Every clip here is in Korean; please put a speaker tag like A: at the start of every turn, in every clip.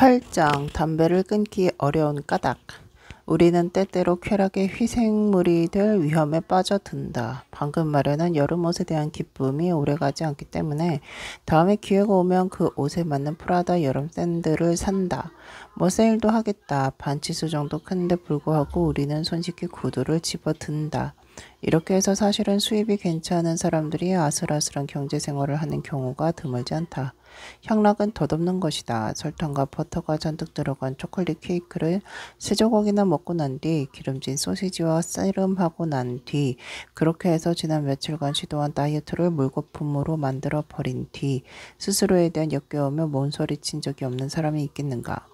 A: 8장 담배를 끊기 어려운 까닭. 우리는 때때로 쾌락의 희생물이 될 위험에 빠져든다. 방금 말에는 여름 옷에 대한 기쁨이 오래가지 않기 때문에 다음에 기회가 오면 그 옷에 맞는 프라다 여름 샌들을 산다. 뭐 세일도 하겠다. 반치수 정도 큰데 불구하고 우리는 손쉽게 구두를 집어든다. 이렇게 해서 사실은 수입이 괜찮은 사람들이 아슬아슬한 경제생활을 하는 경우가 드물지 않다. 향락은 덧없는 것이다. 설탕과 버터가 잔뜩 들어간 초콜릿 케이크를 세 조각이나 먹고 난 뒤 기름진 소시지와 씨름하고 난 뒤 그렇게 해서 지난 며칠간 시도한 다이어트를 물거품으로 만들어 버린 뒤 스스로에 대한 역겨우며 몸소리친 적이 없는 사람이 있겠는가.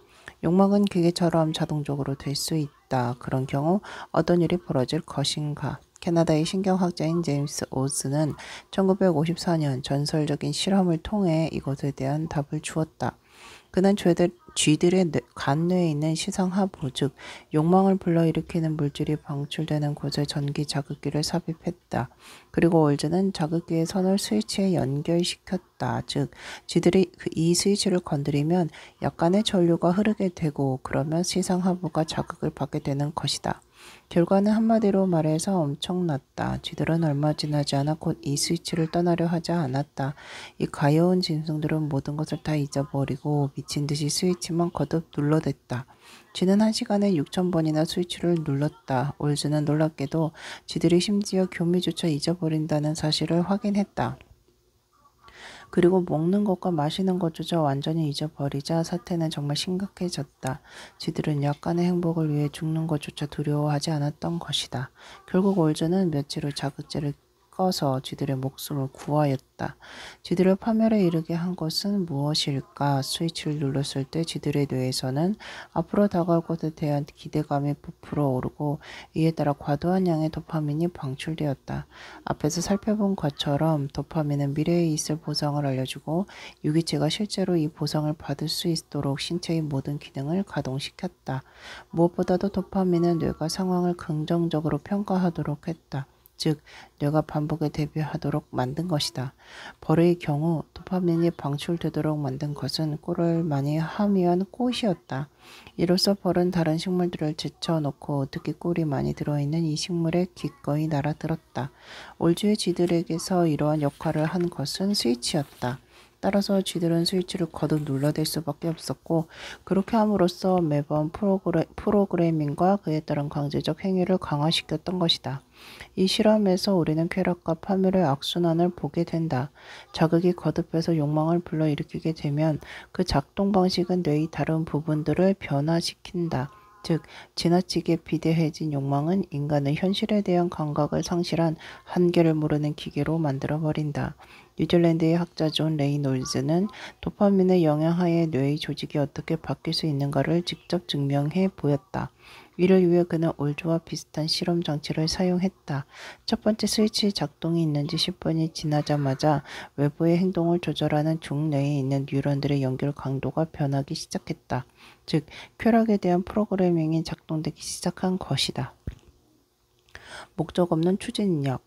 A: 욕망은 기계처럼 자동적으로 될 수 있다. 그런 경우 어떤 일이 벌어질 것인가. 캐나다의 신경학자인 제임스 오즈는 1954년 전설적인 실험을 통해 이것에 대한 답을 주었다. 그는 쥐들의 간뇌에 있는 시상하부, 즉 욕망을 불러일으키는 물질이 방출되는 곳에 전기 자극기를 삽입했다. 그리고 올즈는 자극기의 선을 스위치에 연결시켰다. 즉 쥐들이 이 스위치를 건드리면 약간의 전류가 흐르게 되고 그러면 시상하부가 자극을 받게 되는 것이다. 결과는 한마디로 말해서 엄청났다. 쥐들은 얼마 지나지 않아 곧 이 스위치를 떠나려 하지 않았다. 이 가여운 짐승들은 모든 것을 다 잊어버리고 미친 듯이 스위치만 거듭 눌러댔다. 쥐는 1시간에 6,000번이나 스위치를 눌렀다. 올즈는 놀랍게도 쥐들이 심지어 교미조차 잊어버린다는 사실을 확인했다. 그리고 먹는 것과 마시는 것조차 완전히 잊어버리자 사태는 정말 심각해졌다. 쥐들은 약간의 행복을 위해 죽는 것조차 두려워하지 않았던 것이다. 결국 올즈는 며칠 후 자극제를 꺼서 쥐들의 목숨을 구하였다. 쥐들을 파멸에 이르게 한 것은 무엇일까? 스위치를 눌렀을 때 쥐들의 뇌에서는 앞으로 다가올 것에 대한 기대감이 부풀어 오르고 이에 따라 과도한 양의 도파민이 방출되었다. 앞에서 살펴본 것처럼 도파민은 미래에 있을 보상을 알려주고 유기체가 실제로 이 보상을 받을 수 있도록 신체의 모든 기능을 가동시켰다. 무엇보다도 도파민은 뇌가 상황을 긍정적으로 평가하도록 했다. 즉 뇌가 반복에 대비하도록 만든 것이다. 벌의 경우 도파민이 방출되도록 만든 것은 꿀을 많이 함유한 꽃이었다. 이로써 벌은 다른 식물들을 제쳐놓고 특히 꿀이 많이 들어있는 이 식물에 기꺼이 날아들었다. 올주의 쥐들에게서 이러한 역할을 한 것은 스위치였다. 따라서 쥐들은 스위치를 거듭 눌러댈 수밖에 없었고 그렇게 함으로써 매번 프로그래밍과 그에 따른 강제적 행위를 강화시켰던 것이다. 이 실험에서 우리는 쾌락과 파멸의 악순환을 보게 된다. 자극이 거듭해서 욕망을 불러일으키게 되면 그 작동 방식은 뇌의 다른 부분들을 변화시킨다. 즉 지나치게 비대해진 욕망은 인간의 현실에 대한 감각을 상실한 한계를 모르는 기계로 만들어버린다. 뉴질랜드의 학자 존 레이놀즈는 도파민의 영향하에 뇌의 조직이 어떻게 바뀔 수 있는가를 직접 증명해 보였다. 이를 위해 그는 올즈와 비슷한 실험 장치를 사용했다. 첫 번째 스위치 작동이 있는지 10분이 지나자마자 외부의 행동을 조절하는 중뇌에 있는 뉴런들의 연결 강도가 변하기 시작했다. 즉 쾌락에 대한 프로그래밍이 작동되기 시작한 것이다. 목적 없는 추진력.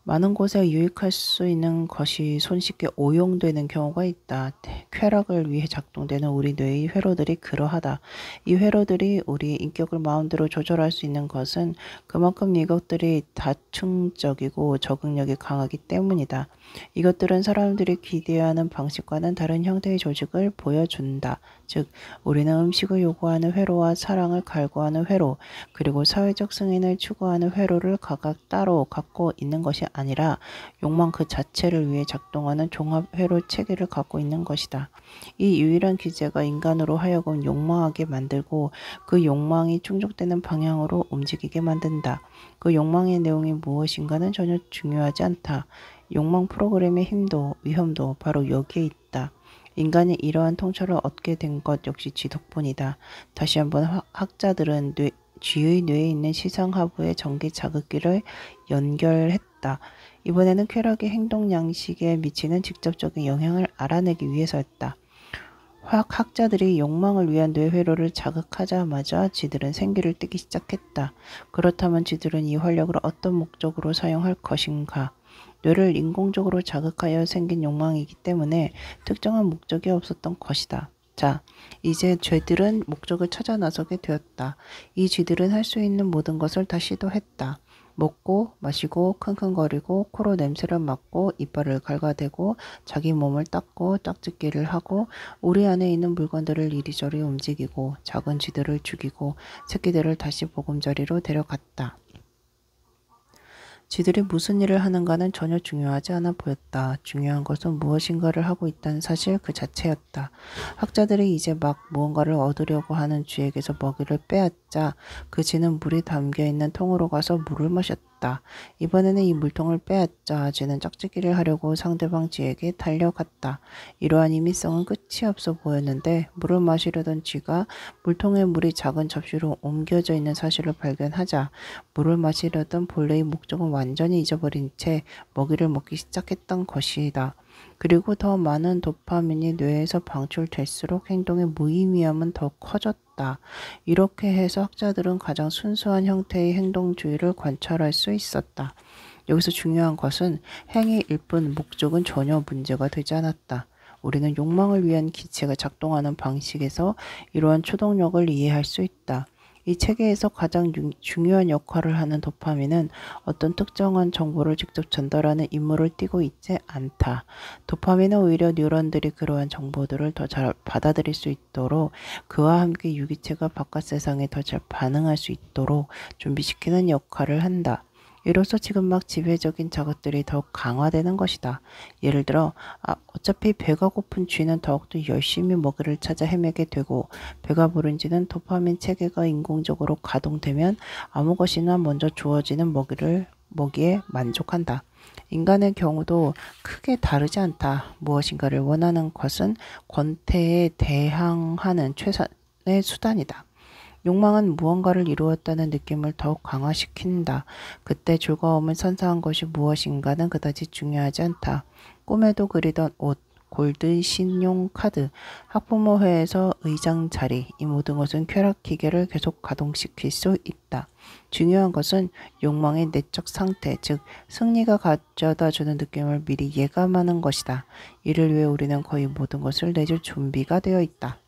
A: 많은 곳에 유익할 수 있는 것이 손쉽게 오용되는 경우가 있다. 쾌락을 위해 작동되는 우리 뇌의 회로들이 그러하다. 이 회로들이 우리 인격을 마음대로 조절할 수 있는 것은 그만큼 이것들이 다층적이고 적응력이 강하기 때문이다. 이것들은 사람들이 기대하는 방식과는 다른 형태의 조직을 보여준다. 즉 우리는 음식을 요구하는 회로와 사랑을 갈구하는 회로 그리고 사회적 승인을 추구하는 회로를 각각 따로 갖고 있는 것이 아니라 욕망 그 자체를 위해 작동하는 종합 회로 체계를 갖고 있는 것이다. 이 유일한 기제가 인간으로 하여금 욕망하게 만들고 그 욕망이 충족되는 방향으로 움직이게 만든다. 그 욕망의 내용이 무엇인가는 전혀 중요하지 않다. 욕망 프로그램의 힘도 위험도 바로 여기에 있다. 인간이 이러한 통찰을 얻게 된 것 역시 쥐 덕분이다. 다시 한번 학자들은 쥐의 뇌에 있는 시상하부에 전기 자극기를 연결했다. 이번에는 쾌락의 행동 양식에 미치는 직접적인 영향을 알아내기 위해서였다. 학자들이 욕망을 위한 뇌회로를 자극하자마자 쥐들은 생기를 띠기 시작했다. 그렇다면 쥐들은 이 활력을 어떤 목적으로 사용할 것인가? 뇌를 인공적으로 자극하여 생긴 욕망이기 때문에 특정한 목적이 없었던 것이다. 자, 이제 쥐들은 목적을 찾아 나서게 되었다. 이 쥐들은 할 수 있는 모든 것을 다 시도했다. 먹고 마시고 킁킁거리고 코로 냄새를 맡고 이빨을 갉아대고 자기 몸을 닦고 짝짓기를 하고 우리 안에 있는 물건들을 이리저리 움직이고 작은 쥐들을 죽이고 새끼들을 다시 보금자리로 데려갔다. 쥐들이 무슨 일을 하는가는 전혀 중요하지 않아 보였다. 중요한 것은 무엇인가를 하고 있다는 사실 그 자체였다. 학자들이 이제 막 무언가를 얻으려고 하는 쥐에게서 먹이를 빼앗자 그 쥐는 물이 담겨있는 통으로 가서 물을 마셨다. 이번에는 이 물통을 빼앗자 쥐는 짝짓기를 하려고 상대방 쥐에게 달려갔다. 이러한 임의성은 끝이 없어 보였는데 물을 마시려던 쥐가 물통에 물이 작은 접시로 옮겨져 있는 사실을 발견하자 물을 마시려던 본래의 목적은 완전히 잊어버린 채 먹이를 먹기 시작했던 것이다. 그리고 더 많은 도파민이 뇌에서 방출될수록 행동의 무의미함은 더 커졌다. 이렇게 해서 학자들은 가장 순수한 형태의 행동주의를 관찰할 수 있었다. 여기서 중요한 것은 행위일 뿐 목적은 전혀 문제가 되지 않았다. 우리는 욕망을 위한 기체가 작동하는 방식에서 이러한 초동력을 이해할 수 있다. 이 체계에서 가장 중요한 역할을 하는 도파민은 어떤 특정한 정보를 직접 전달하는 임무를 띠고 있지 않다. 도파민은 오히려 뉴런들이 그러한 정보들을 더 잘 받아들일 수 있도록 그와 함께 유기체가 바깥 세상에 더 잘 반응할 수 있도록 준비시키는 역할을 한다. 이로써 지금 막 지배적인 작업들이 더욱 강화되는 것이다. 예를 들어 어차피 배가 고픈 쥐는 더욱더 열심히 먹이를 찾아 헤매게 되고 배가 부른 쥐는 도파민 체계가 인공적으로 가동되면 아무 것이나 먼저 주어지는 먹이에 만족한다. 인간의 경우도 크게 다르지 않다. 무엇인가를 원하는 것은 권태에 대항하는 최선의 수단이다. 욕망은 무언가를 이루었다는 느낌을 더욱 강화시킨다. 그때 즐거움을 선사한 것이 무엇인가는 그다지 중요하지 않다. 꿈에도 그리던 옷, 골드 신용카드, 학부모회에서 의장 자리, 이 모든 것은 쾌락 기계를 계속 가동시킬 수 있다. 중요한 것은 욕망의 내적 상태, 즉 승리가 가져다주는 느낌을 미리 예감하는 것이다. 이를 위해 우리는 거의 모든 것을 내줄 준비가 되어 있다.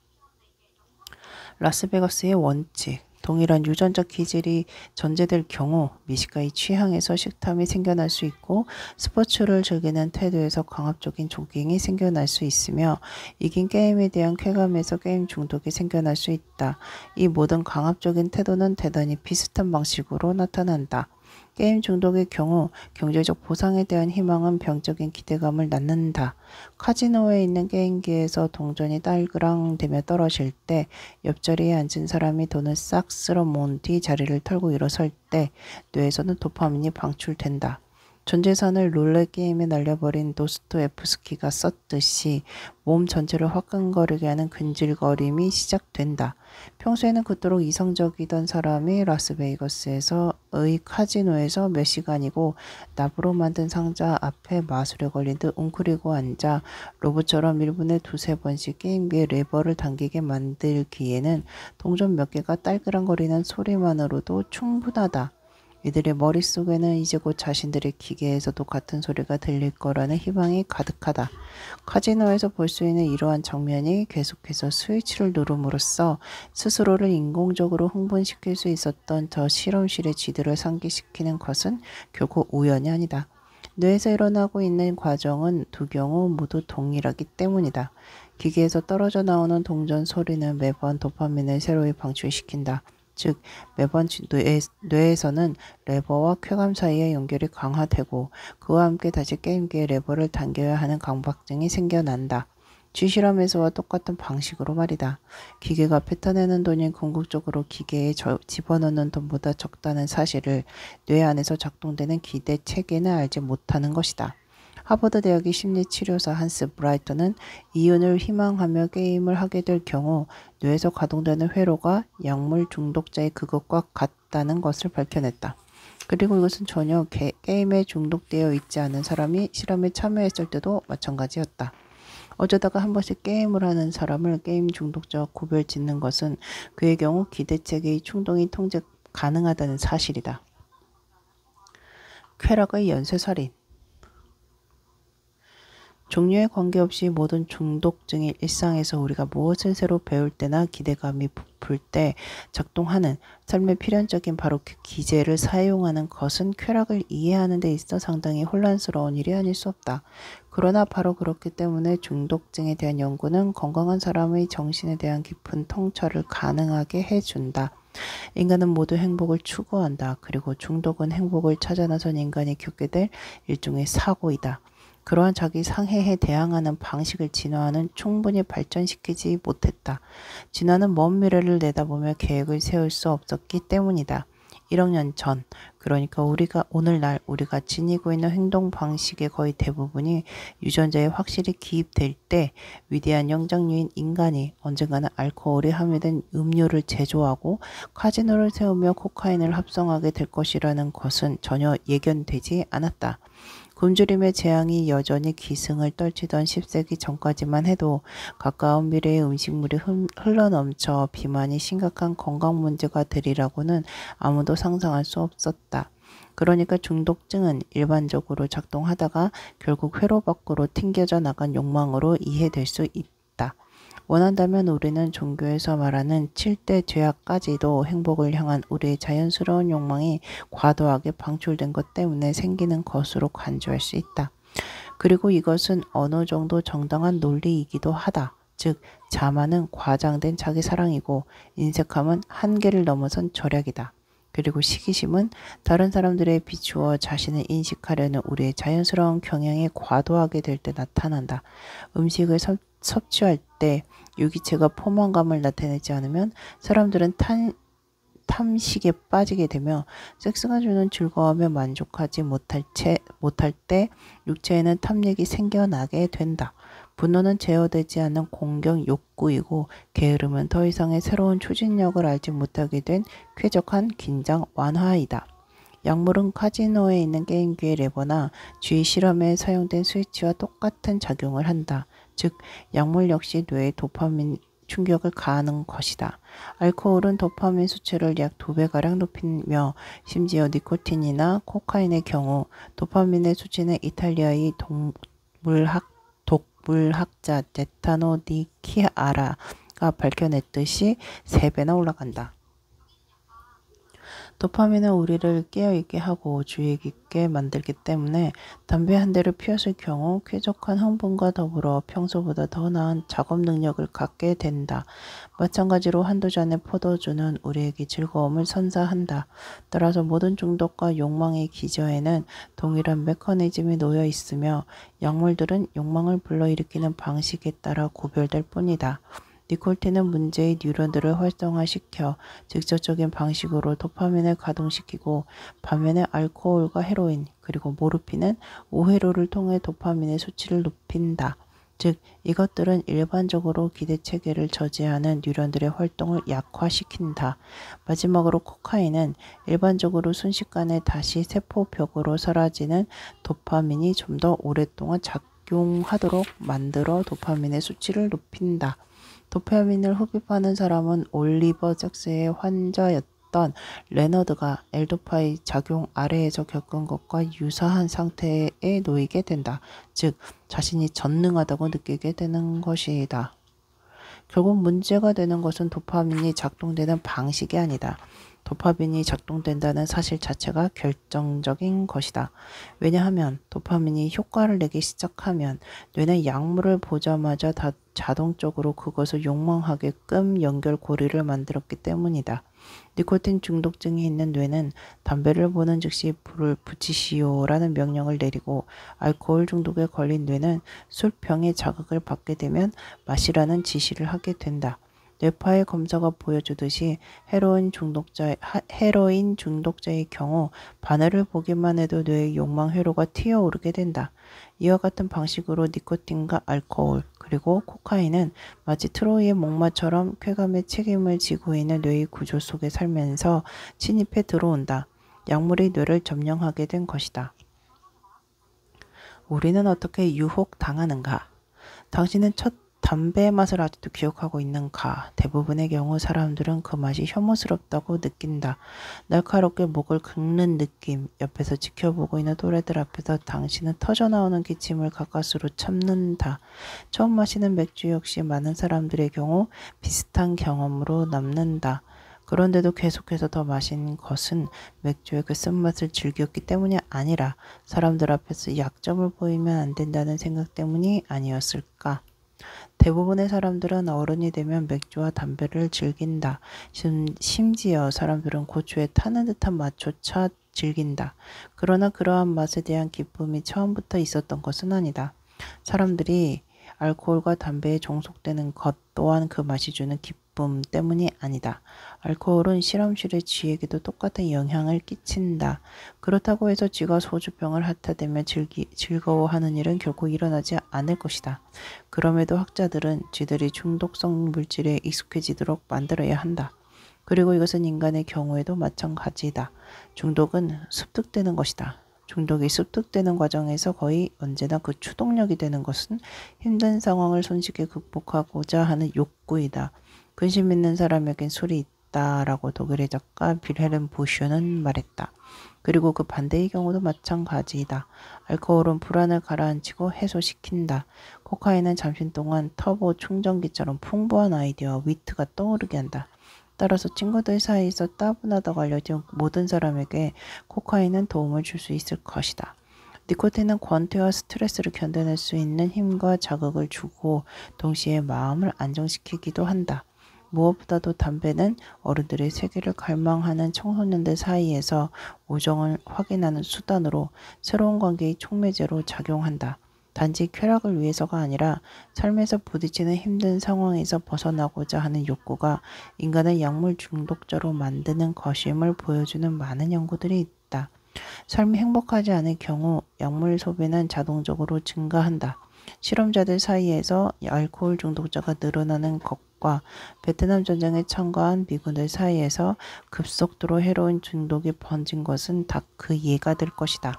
A: 라스베가스의 원칙. 동일한 유전적 기질이 전제될 경우 미식가의 취향에서 식탐이 생겨날 수 있고 스포츠를 즐기는 태도에서 강압적인 조깅이 생겨날 수 있으며 이긴 게임에 대한 쾌감에서 게임 중독이 생겨날 수 있다. 이 모든 강압적인 태도는 대단히 비슷한 방식으로 나타난다. 게임 중독의 경우 경제적 보상에 대한 희망은 병적인 기대감을 낳는다. 카지노에 있는 게임기에서 동전이 딸그랑대며 떨어질 때 옆자리에 앉은 사람이 돈을 싹 쓸어 모은 뒤 자리를 털고 일어설 때 뇌에서는 도파민이 방출된다. 전 재산을 룰렛 게임에 날려버린 도스토옙스키가 썼듯이 몸 전체를 화끈거리게 하는 근질거림이 시작된다. 평소에는 그토록 이성적이던 사람이 라스베이거스에서의 카지노에서 몇 시간이고 납으로 만든 상자 앞에 마술에 걸린 듯 웅크리고 앉아 로봇처럼 1분에 두세 번씩 게임기에 레버를 당기게 만들기에는 동전 몇 개가 딸그랑거리는 소리만으로도 충분하다. 이들의 머릿속에는 이제 곧 자신들의 기계에서도 같은 소리가 들릴 거라는 희망이 가득하다. 카지노에서 볼 수 있는 이러한 장면이 계속해서 스위치를 누름으로써 스스로를 인공적으로 흥분시킬 수 있었던 저 실험실의 쥐들을 상기시키는 것은 결코 우연이 아니다. 뇌에서 일어나고 있는 과정은 두 경우 모두 동일하기 때문이다. 기계에서 떨어져 나오는 동전 소리는 매번 도파민을 새로이 방출시킨다. 즉 매번 뇌에서는 레버와 쾌감 사이의 연결이 강화되고 그와 함께 다시 게임기의 레버를 당겨야 하는 강박증이 생겨난다. 쥐실험에서와 똑같은 방식으로 말이다. 기계가 뱉어내는 돈이 궁극적으로 기계에 집어넣는 돈보다 적다는 사실을 뇌 안에서 작동되는 기대 체계는 알지 못하는 것이다. 하버드 대학의 심리치료사 한스 브라이터는 이윤을 희망하며 게임을 하게 될 경우 뇌에서 가동되는 회로가 약물 중독자의 그것과 같다는 것을 밝혀냈다. 그리고 이것은 전혀 게임에 중독되어 있지 않은 사람이 실험에 참여했을 때도 마찬가지였다. 어쩌다가 한 번씩 게임을 하는 사람을 게임 중독자와 구별짓는 것은 그의 경우 기대체계의 충동이 통제 가능하다는 사실이다. 쾌락의 연쇄살인. 종류에 관계없이 모든 중독증이 일상에서 우리가 무엇을 새로 배울 때나 기대감이 부풀 때 작동하는 삶의 필연적인 바로 그 기제를 사용하는 것은 쾌락을 이해하는 데 있어 상당히 혼란스러운 일이 아닐 수 없다. 그러나 바로 그렇기 때문에 중독증에 대한 연구는 건강한 사람의 정신에 대한 깊은 통찰을 가능하게 해준다. 인간은 모두 행복을 추구한다. 그리고 중독은 행복을 찾아 나선 인간이 겪게 될 일종의 사고이다. 그러한 자기 상해에 대항하는 방식을 진화는 충분히 발전시키지 못했다. 진화는 먼 미래를 내다보며 계획을 세울 수 없었기 때문이다. 1억 년 전, 그러니까 오늘날 우리가 지니고 있는 행동 방식의 거의 대부분이 유전자에 확실히 기입될 때 위대한 영장류인 인간이 언젠가는 알코올이 함유된 음료를 제조하고 카지노를 세우며 코카인을 합성하게 될 것이라는 것은 전혀 예견되지 않았다. 굶주림의 재앙이 여전히 기승을 떨치던 10세기 전까지만 해도 가까운 미래의 음식물이 흘러넘쳐 비만이 심각한 건강 문제가 되리라고는 아무도 상상할 수 없었다. 그러니까 중독증은 일반적으로 작동하다가 결국 회로 밖으로 튕겨져 나간 욕망으로 이해될 수 있다. 원한다면 우리는 종교에서 말하는 7대 죄악까지도 행복을 향한 우리의 자연스러운 욕망이 과도하게 방출된 것 때문에 생기는 것으로 간주할 수 있다. 그리고 이것은 어느 정도 정당한 논리이기도 하다. 즉, 자만은 과장된 자기 사랑이고 인색함은 한계를 넘어선 절약이다. 그리고 시기심은 다른 사람들에 비추어 자신을 인식하려는 우리의 자연스러운 경향에 과도하게 될 때 나타난다. 음식을 섭취할 때 유기체가 포만감을 나타내지 않으면 사람들은 탐식에 빠지게 되며 섹스가 주는 즐거움에 만족하지 못할 때 육체에는 탐욕이 생겨나게 된다. 분노는 제어되지 않는 공격 욕구이고 게으름은 더 이상의 새로운 추진력을 알지 못하게 된 쾌적한 긴장 완화이다. 약물은 카지노에 있는 게임기의 레버나 쥐 실험에 사용된 스위치와 똑같은 작용을 한다. 즉, 약물 역시 뇌에 도파민 충격을 가하는 것이다. 알코올은 도파민 수치를 약 2배가량 높이며 심지어 니코틴이나 코카인의 경우 도파민의 수치는 이탈리아의 독물학자 제타노 디 키아라가 밝혀냈듯이 3배나 올라간다. 도파민은 우리를 깨어있게 하고 주의 깊게 만들기 때문에 담배 한 대를 피웠을 경우 쾌적한 흥분과 더불어 평소보다 더 나은 작업 능력을 갖게 된다. 마찬가지로 한두 잔의 포도주는 우리에게 즐거움을 선사한다. 따라서 모든 중독과 욕망의 기저에는 동일한 메커니즘이 놓여 있으며 약물들은 욕망을 불러일으키는 방식에 따라 구별될 뿐이다. 니코틴은 문제의 뉴런들을 활성화시켜 직접적인 방식으로 도파민을 가동시키고 반면에 알코올과 헤로인 그리고 모르핀은 오회로를 통해 도파민의 수치를 높인다. 즉 이것들은 일반적으로 기대체계를 저지하는 뉴런들의 활동을 약화시킨다. 마지막으로 코카인은 일반적으로 순식간에 다시 세포벽으로 사라지는 도파민이 좀 더 오랫동안 작용하도록 만들어 도파민의 수치를 높인다. 도파민을 흡입하는 사람은 올리버 잭스의 환자였던 레너드가 엘도파의 작용 아래에서 겪은 것과 유사한 상태에 놓이게 된다. 즉, 자신이 전능하다고 느끼게 되는 것이다. 결국 문제가 되는 것은 도파민이 작동되는 방식이 아니다. 도파민이 작동된다는 사실 자체가 결정적인 것이다. 왜냐하면 도파민이 효과를 내기 시작하면 뇌는 약물을 보자마자 자동적으로 그것을 욕망하게끔 연결고리를 만들었기 때문이다. 니코틴 중독증이 있는 뇌는 담배를 보는 즉시 불을 붙이시오라는 명령을 내리고 알코올 중독에 걸린 뇌는 술병의 자극을 받게 되면 마시라는 지시를 하게 된다. 뇌파의 검사가 보여주듯이 헤로인 중독자의 경우 바늘을 보기만 해도 뇌의 욕망 회로가 튀어오르게 된다. 이와 같은 방식으로 니코틴과 알코올 그리고 코카인은 마치 트로이의 목마처럼 쾌감의 책임을 지고 있는 뇌의 구조 속에 살면서 침입해 들어온다. 약물이 뇌를 점령하게 된 것이다. 우리는 어떻게 유혹당하는가? 당신은 첫 담배의 맛을 아직도 기억하고 있는가? 대부분의 경우 사람들은 그 맛이 혐오스럽다고 느낀다. 날카롭게 목을 긁는 느낌, 옆에서 지켜보고 있는 또래들 앞에서 당신은 터져나오는 기침을 가까스로 참는다. 처음 마시는 맥주 역시 많은 사람들의 경우 비슷한 경험으로 남는다. 그런데도 계속해서 더 마신 것은 맥주의 그 쓴맛을 즐겼기 때문이 아니라 사람들 앞에서 약점을 보이면 안 된다는 생각 때문이 아니었을까? 대부분의 사람들은 어른이 되면 맥주와 담배를 즐긴다. 심지어 사람들은 고추에 타는 듯한 맛조차 즐긴다. 그러나 그러한 맛에 대한 기쁨이 처음부터 있었던 것은 아니다. 사람들이 알코올과 담배에 종속되는 것 또한 그 맛이 주는 기쁨 때문이 아니다. 알코올은 실험실의 쥐에게도 똑같은 영향을 끼친다. 그렇다고 해서 쥐가 소주병을 핥아대며 즐거워하는 일은 결코 일어나지 않을 것이다. 그럼에도 학자들은 쥐들이 중독성 물질에 익숙해지도록 만들어야 한다. 그리고 이것은 인간의 경우에도 마찬가지다. 중독은 습득되는 것이다. 중독이 습득되는 과정에서 거의 언제나 그 추동력이 되는 것은 힘든 상황을 손쉽게 극복하고자 하는 욕구이다. 근심 있는 사람에겐 술이 있다라고 독일의 작가 빌헬름 보슈는 말했다. 그리고 그 반대의 경우도 마찬가지이다. 알코올은 불안을 가라앉히고 해소시킨다. 코카인은 잠시 동안 터보 충전기처럼 풍부한 아이디어와 위트가 떠오르게 한다. 따라서 친구들 사이에서 따분하다고 알려진 모든 사람에게 코카인은 도움을 줄 수 있을 것이다. 니코틴은 권태와 스트레스를 견뎌낼 수 있는 힘과 자극을 주고 동시에 마음을 안정시키기도 한다. 무엇보다도 담배는 어른들의 세계를 갈망하는 청소년들 사이에서 우정을 확인하는 수단으로 새로운 관계의 촉매제로 작용한다. 단지 쾌락을 위해서가 아니라 삶에서 부딪히는 힘든 상황에서 벗어나고자 하는 욕구가 인간을 약물 중독자로 만드는 것임을 보여주는 많은 연구들이 있다. 삶이 행복하지 않을 경우 약물 소비는 자동적으로 증가한다. 실험자들 사이에서 알코올 중독자가 늘어나는 것과 베트남 전쟁에 참가한 미군들 사이에서 급속도로 헤로인 중독이 번진 것은 다 그 예가 될 것이다.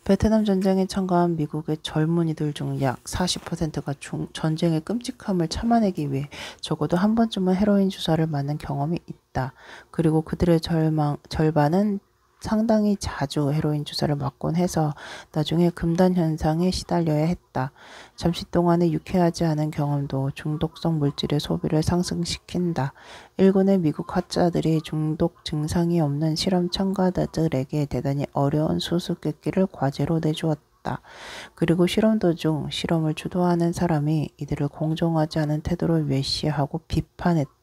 A: 베트남 전쟁에 참가한 미국의 젊은이들 중 약 40%가 전쟁의 끔찍함을 참아내기 위해 적어도 한 번쯤은 헤로인 주사를 맞는 경험이 있다. 그리고 그들의 절반은 상당히 자주 헤로인 주사를 맞곤 해서 나중에 금단 현상에 시달려야 했다. 잠시 동안의 유쾌하지 않은 경험도 중독성 물질의 소비를 상승시킨다. 일군의 미국 학자들이 중독 증상이 없는 실험 참가자들에게 대단히 어려운 수수께끼를 과제로 내주었다. 그리고 실험 도중 실험을 주도하는 사람이 이들을 공정하지 않은 태도로 외시하고 비판했다.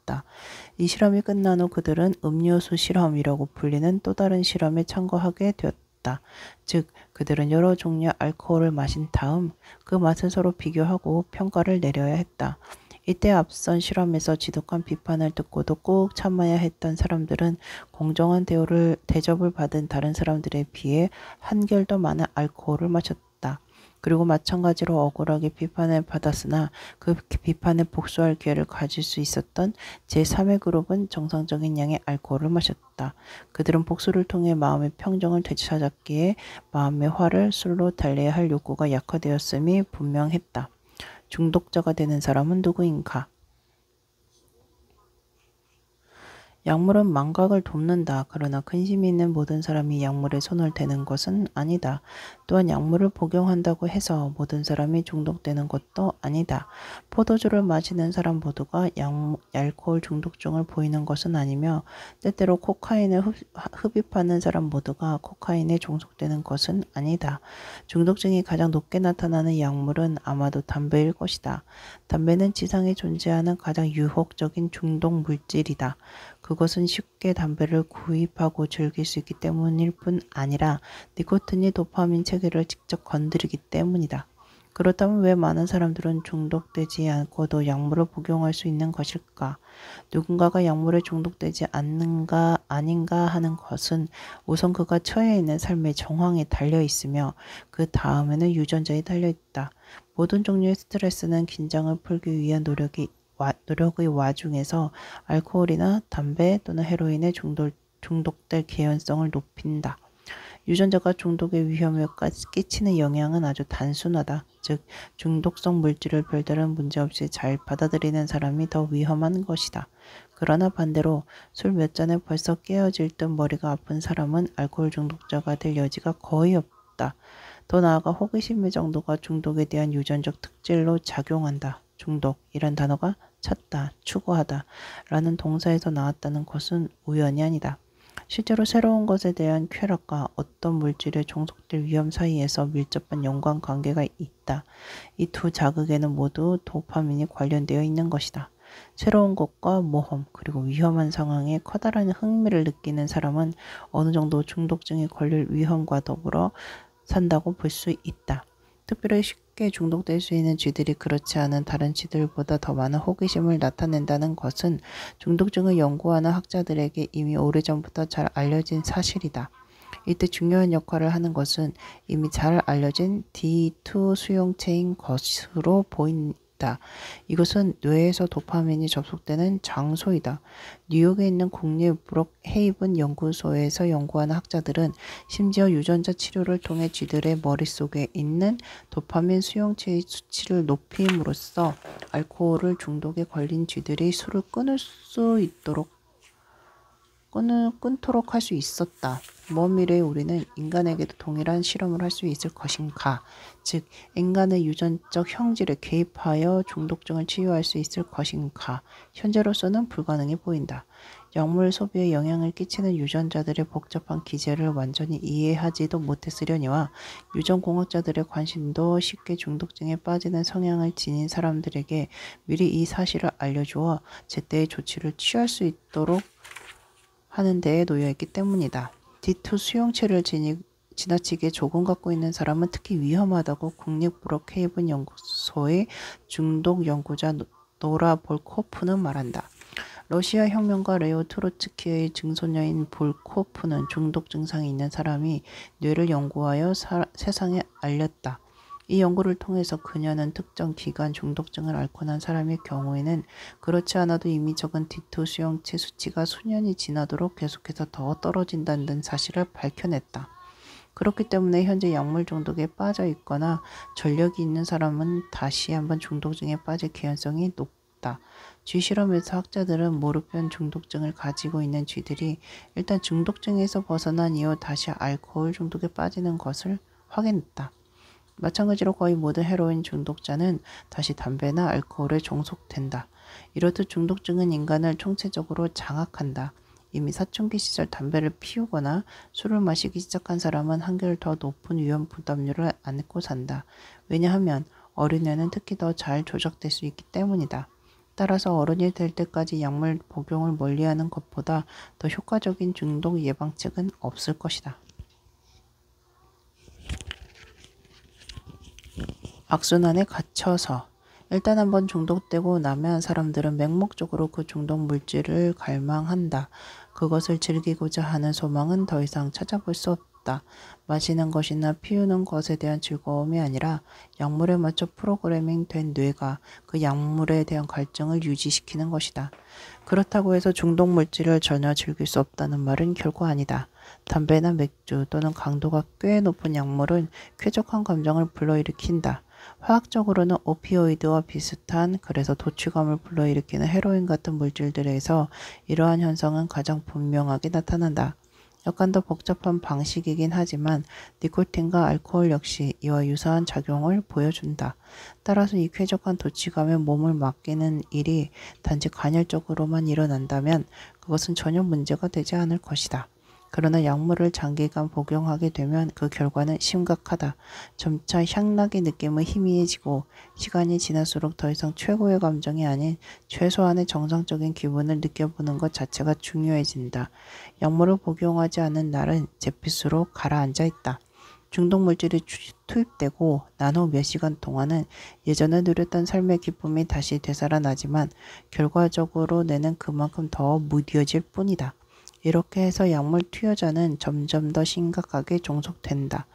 A: 이 실험이 끝난 후 그들은 음료수 실험이라고 불리는 또 다른 실험에 참가하게 되었다. 즉, 그들은 여러 종류의 알코올을 마신 다음 그 맛을 서로 비교하고 평가를 내려야 했다. 이때 앞선 실험에서 지독한 비판을 듣고도 꾹 참아야 했던 사람들은 공정한 대접을 받은 다른 사람들에 비해 한결 더 많은 알코올을 마셨다. 그리고 마찬가지로 억울하게 비판을 받았으나 그 비판에 복수할 기회를 가질 수 있었던 제3의 그룹은 정상적인 양의 알코올을 마셨다. 그들은 복수를 통해 마음의 평정을 되찾았기에 마음의 화를 술로 달래야 할 욕구가 약화되었음이 분명했다. 중독자가 되는 사람은 누구인가? 약물은 망각을 돕는다. 그러나 근심이 있는 모든 사람이 약물에 손을 대는 것은 아니다. 또한 약물을 복용한다고 해서 모든 사람이 중독되는 것도 아니다. 포도주를 마시는 사람 모두가 알코올 중독증을 보이는 것은 아니며 때때로 코카인을 흡입하는 사람 모두가 코카인에 종속되는 것은 아니다. 중독증이 가장 높게 나타나는 약물은 아마도 담배일 것이다. 담배는 지상에 존재하는 가장 유혹적인 중독 물질이다. 그것은 쉽게 담배를 구입하고 즐길 수 있기 때문일 뿐 아니라 니코틴이 도파민 체계를 직접 건드리기 때문이다. 그렇다면 왜 많은 사람들은 중독되지 않고도 약물을 복용할 수 있는 것일까? 누군가가 약물에 중독되지 않는가 아닌가 하는 것은 우선 그가 처해 있는 삶의 정황에 달려 있으며 그 다음에는 유전자에 달려 있다. 모든 종류의 스트레스는 긴장을 풀기 위한 노력의 와중에서 알코올이나 담배 또는 헤로인에 중독될 개연성을 높인다. 유전자가 중독의 위험에 끼치는 영향은 아주 단순하다. 즉, 중독성 물질을 별다른 문제 없이 잘 받아들이는 사람이 더 위험한 것이다. 그러나 반대로 술 몇 잔에 벌써 깨어질 듯 머리가 아픈 사람은 알코올 중독자가 될 여지가 거의 없다. 더 나아가 호기심의 정도가 중독에 대한 유전적 특질로 작용한다. 중독이란 단어가 찾다, 추구하다 라는 동사에서 나왔다는 것은 우연이 아니다. 실제로 새로운 것에 대한 쾌락과 어떤 물질에 종속될 위험 사이에서 밀접한 연관관계가 있다. 이 두 자극에는 모두 도파민이 관련되어 있는 것이다. 새로운 것과 모험 그리고 위험한 상황에 커다란 흥미를 느끼는 사람은 어느 정도 중독증에 걸릴 위험과 더불어 산다고 볼 수 있다. 특별히 쉽게 중독될 수 있는 쥐들이 그렇지 않은 다른 쥐들보다 더 많은 호기심을 나타낸다는 것은 중독증을 연구하는 학자들에게 이미 오래전부터 잘 알려진 사실이다. 이때 중요한 역할을 하는 것은 이미 잘 알려진 D2 수용체인 것으로 보인다. 이것은 뇌에서 도파민이 접속되는 장소이다. 뉴욕에 있는 국립 브록헤이븐 연구소에서 연구하는 학자들은 심지어 유전자 치료를 통해 쥐들의 머릿속에 있는 도파민 수용체의 수치를 높임으로써 알코올 중독에 걸린 쥐들이 술을 끊도록 할 수 있었다. 먼 미래에 우리는 인간에게도 동일한 실험을 할 수 있을 것인가? 즉, 인간의 유전적 형질에 개입하여 중독증을 치유할 수 있을 것인가? 현재로서는 불가능해 보인다. 약물 소비에 영향을 끼치는 유전자들의 복잡한 기제를 완전히 이해하지도 못했으려니와 유전공학자들의 관심도 쉽게 중독증에 빠지는 성향을 지닌 사람들에게 미리 이 사실을 알려주어 제때의 조치를 취할 수 있도록 하는 데에 놓여있기 때문이다. D2 수용체를 지나치게 조금 갖고 있는 사람은 특히 위험하다고 국립 브록헤이븐 연구소의 중독 연구자 노라 볼코프는 말한다. 러시아 혁명가 레오 트로츠키의 증손녀인 볼코프는 중독 증상이 있는 사람이 뇌를 연구하여 세상에 알렸다. 이 연구를 통해서 그녀는 특정 기간 중독증을 앓고 난 사람의 경우에는 그렇지 않아도 이미 적은 D2 수용체 수치가 수년이 지나도록 계속해서 더 떨어진다는 사실을 밝혀냈다. 그렇기 때문에 현재 약물 중독에 빠져 있거나 전력이 있는 사람은 다시 한번 중독증에 빠질 개연성이 높다. 쥐 실험에서 학자들은 모르핀 중독증을 가지고 있는 쥐들이 일단 중독증에서 벗어난 이후 다시 알코올 중독에 빠지는 것을 확인했다. 마찬가지로 거의 모든 헤로인 중독자는 다시 담배나 알코올에 종속된다. 이렇듯 중독증은 인간을 총체적으로 장악한다. 이미 사춘기 시절 담배를 피우거나 술을 마시기 시작한 사람은 한결 더 높은 위험 부담률을 안고 산다. 왜냐하면 어린애는 특히 더 잘 조작될 수 있기 때문이다. 따라서 어른이 될 때까지 약물 복용을 멀리하는 것보다 더 효과적인 중독 예방책은 없을 것이다. 악순환에 갇혀서 일단 한번 중독되고 나면 사람들은 맹목적으로 그 중독 물질을 갈망한다. 그것을 즐기고자 하는 소망은 더 이상 찾아볼 수 없다. 마시는 것이나 피우는 것에 대한 즐거움이 아니라 약물에 맞춰 프로그래밍 된 뇌가 그 약물에 대한 갈증을 유지시키는 것이다. 그렇다고 해서 중독 물질을 전혀 즐길 수 없다는 말은 결코 아니다. 담배나 맥주 또는 강도가 꽤 높은 약물은 쾌적한 감정을 불러일으킨다. 화학적으로는 오피오이드와 비슷한 그래서 도취감을 불러일으키는 헤로인 같은 물질들에서 이러한 현상은 가장 분명하게 나타난다. 약간 더 복잡한 방식이긴 하지만 니코틴과 알코올 역시 이와 유사한 작용을 보여준다. 따라서 이 쾌적한 도취감에 몸을 맡기는 일이 단지 간헐적으로만 일어난다면 그것은 전혀 문제가 되지 않을 것이다. 그러나 약물을 장기간 복용하게 되면 그 결과는 심각하다. 점차 향락의 느낌은 희미해지고 시간이 지날수록 더 이상 최고의 감정이 아닌 최소한의 정상적인 기분을 느껴보는 것 자체가 중요해진다. 약물을 복용하지 않은 날은 잿빛으로 가라앉아 있다. 중독 물질이 투입되고 난 후 몇 시간 동안은 예전에 누렸던 삶의 기쁨이 다시 되살아나지만 결과적으로 뇌는 그만큼 더 무뎌질 뿐이다. 이렇게 해서 약물 투여자는 점점 더 심각하게 종속된다.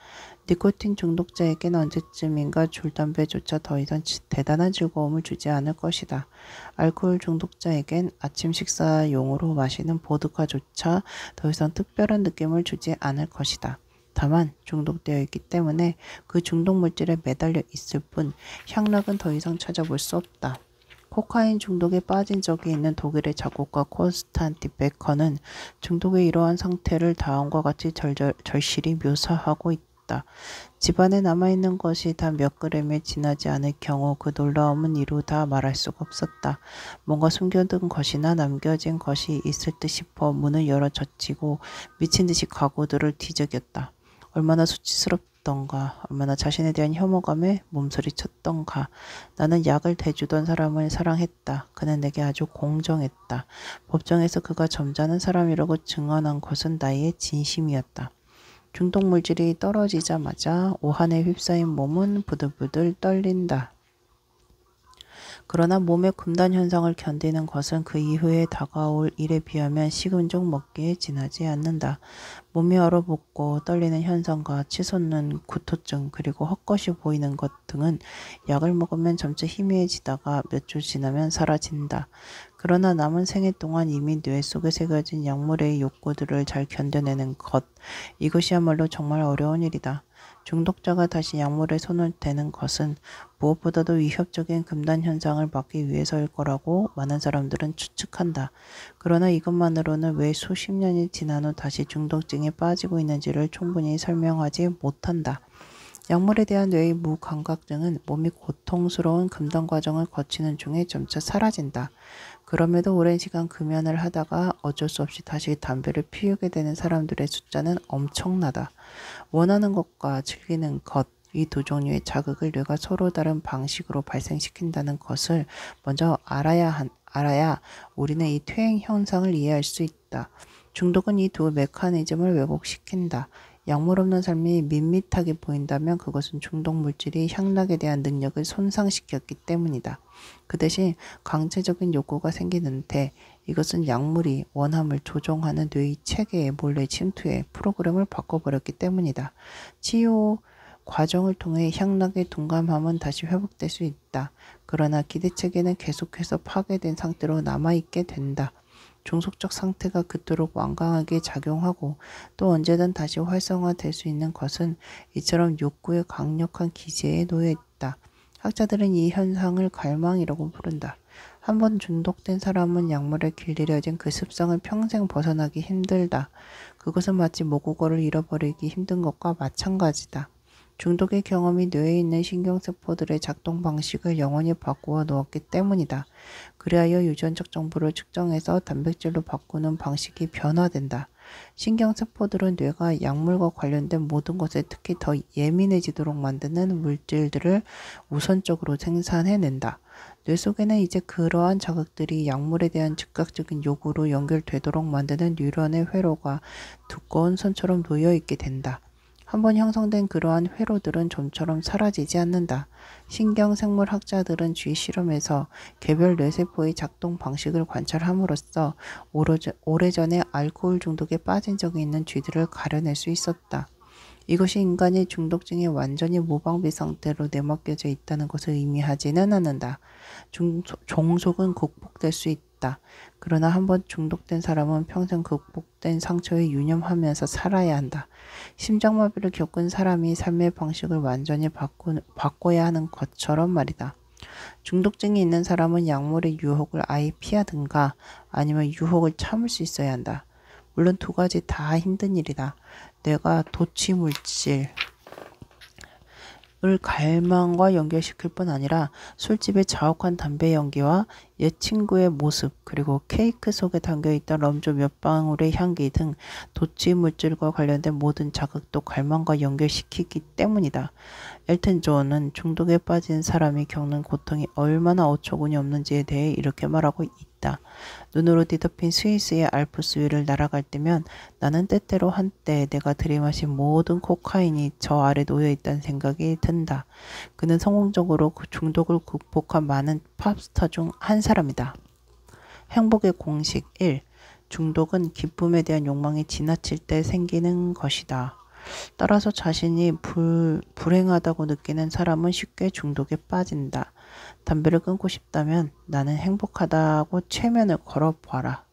A: 니코틴 중독자에겐 언제쯤인가 줄담배조차 더 이상 대단한 즐거움을 주지 않을 것이다. 알코올 중독자에겐 아침 식사용으로 마시는 보드카조차 더 이상 특별한 느낌을 주지 않을 것이다. 다만 중독되어 있기 때문에 그 중독 물질에 매달려 있을 뿐 향락은 더 이상 찾아볼 수 없다. 코카인 중독에 빠진 적이 있는 독일의 작곡가 콘스탄틴 베커는 중독의 이러한 상태를 다음과 같이 절실히 묘사하고 있다. 집안에 남아있는 것이 다 몇 그램에 지나지 않을 경우 그 놀라움은 이루 다 말할 수가 없었다. 뭔가 숨겨둔 것이나 남겨진 것이 있을 듯 싶어 문을 열어 젖히고 미친 듯이 가구들을 뒤적였다. 얼마나 수치스럽던가, 얼마나 자신에 대한 혐오감에 몸서리쳤던가. 나는 약을 대주던 사람을 사랑했다. 그는 내게 아주 공정했다. 법정에서 그가 점잖은 사람이라고 증언한 것은 나의 진심이었다. 중독 물질이 떨어지자마자 오한에 휩싸인 몸은 부들부들 떨린다. 그러나 몸의 금단 현상을 견디는 것은 그 이후에 다가올 일에 비하면 식은죽 먹기에 지나지 않는다. 몸이 얼어붙고 떨리는 현상과 치솟는 구토증 그리고 헛것이 보이는 것 등은 약을 먹으면 점차 희미해지다가 몇 주 지나면 사라진다. 그러나 남은 생애 동안 이미 뇌 속에 새겨진 약물의 욕구들을 잘 견뎌내는 것, 이것이야말로 정말 어려운 일이다. 중독자가 다시 약물에 손을 대는 것은 무엇보다도 위협적인 금단 현상을 막기 위해서일 거라고 많은 사람들은 추측한다. 그러나 이것만으로는 왜 수십 년이 지난 후 다시 중독증에 빠지고 있는지를 충분히 설명하지 못한다. 약물에 대한 뇌의 무감각증은 몸이 고통스러운 금단 과정을 거치는 중에 점차 사라진다. 그럼에도 오랜 시간 금연을 하다가 어쩔 수 없이 다시 담배를 피우게 되는 사람들의 숫자는 엄청나다. 원하는 것과 즐기는 것, 이 두 종류의 자극을 뇌가 서로 다른 방식으로 발생시킨다는 것을 먼저 알아야 우리는 이 퇴행 현상을 이해할 수 있다. 중독은 이 두 메커니즘을 왜곡시킨다. 약물 없는 삶이 밋밋하게 보인다면 그것은 중독 물질이 향락에 대한 능력을 손상시켰기 때문이다. 그 대신 강제적인 욕구가 생기는데 이것은 약물이 원함을 조종하는 뇌의 체계에 몰래 침투해 프로그램을 바꿔버렸기 때문이다. 치유 과정을 통해 향락의 둔감함은 다시 회복될 수 있다. 그러나 기대체계는 계속해서 파괴된 상태로 남아있게 된다. 종속적 상태가 그토록 완강하게 작용하고 또 언제든 다시 활성화될 수 있는 것은 이처럼 욕구의 강력한 기제에 놓여 있다. 학자들은 이 현상을 갈망이라고 부른다. 한번 중독된 사람은 약물에 길들여진 그 습성을 평생 벗어나기 힘들다. 그것은 마치 모국어를 잃어버리기 힘든 것과 마찬가지다. 중독의 경험이 뇌에 있는 신경세포들의 작동 방식을 영원히 바꾸어 놓았기 때문이다. 그리하여 유전적 정보를 측정해서 단백질로 바꾸는 방식이 변화된다. 신경세포들은 뇌가 약물과 관련된 모든 것에 특히 더 예민해지도록 만드는 물질들을 우선적으로 생산해낸다. 뇌 속에는 이제 그러한 자극들이 약물에 대한 즉각적인 요구로 연결되도록 만드는 뉴런의 회로가 두꺼운 선처럼 놓여있게 된다. 한번 형성된 그러한 회로들은 좀처럼 사라지지 않는다. 신경생물학자들은 쥐 실험에서 개별 뇌세포의 작동 방식을 관찰함으로써 오래전에 알코올 중독에 빠진 적이 있는 쥐들을 가려낼 수 있었다. 이것이 인간이 중독증에 완전히 무방비 상태로 내맡겨져 있다는 것을 의미하지는 않는다. 종속은 극복될 수 있다. 그러나 한번 중독된 사람은 평생 극복된 상처에 유념하면서 살아야 한다. 심장마비를 겪은 사람이 삶의 방식을 완전히 바꿔야 하는 것처럼 말이다. 중독증이 있는 사람은 약물의 유혹을 아예 피하든가 아니면 유혹을 참을 수 있어야 한다. 물론 두 가지 다 힘든 일이다. 뇌가 도취 물질을 갈망과 연결시킬 뿐 아니라 술집의 자욱한 담배 연기와 옛 친구의 모습 그리고 케이크 속에 담겨있던 럼주 몇 방울의 향기 등 도취 물질과 관련된 모든 자극도 갈망과 연결시키기 때문이다. 엘튼 존은 중독에 빠진 사람이 겪는 고통이 얼마나 어처구니 없는지에 대해 이렇게 말하고 있다. 눈으로 뒤덮인 스위스의 알프스 위를 날아갈 때면 나는 때때로 한때 내가 들이마신 모든 코카인이 저 아래 놓여있다는 생각이 든다. 그는 성공적으로 그 중독을 극복한 많은 팝스타 중 한 사람이다. 행복의 공식 1. 중독은 기쁨에 대한 욕망이 지나칠 때 생기는 것이다. 따라서 자신이 불행하다고 느끼는 사람은 쉽게 중독에 빠진다. 담배를 끊고 싶다면 나는 행복하다고 최면을 걸어봐라.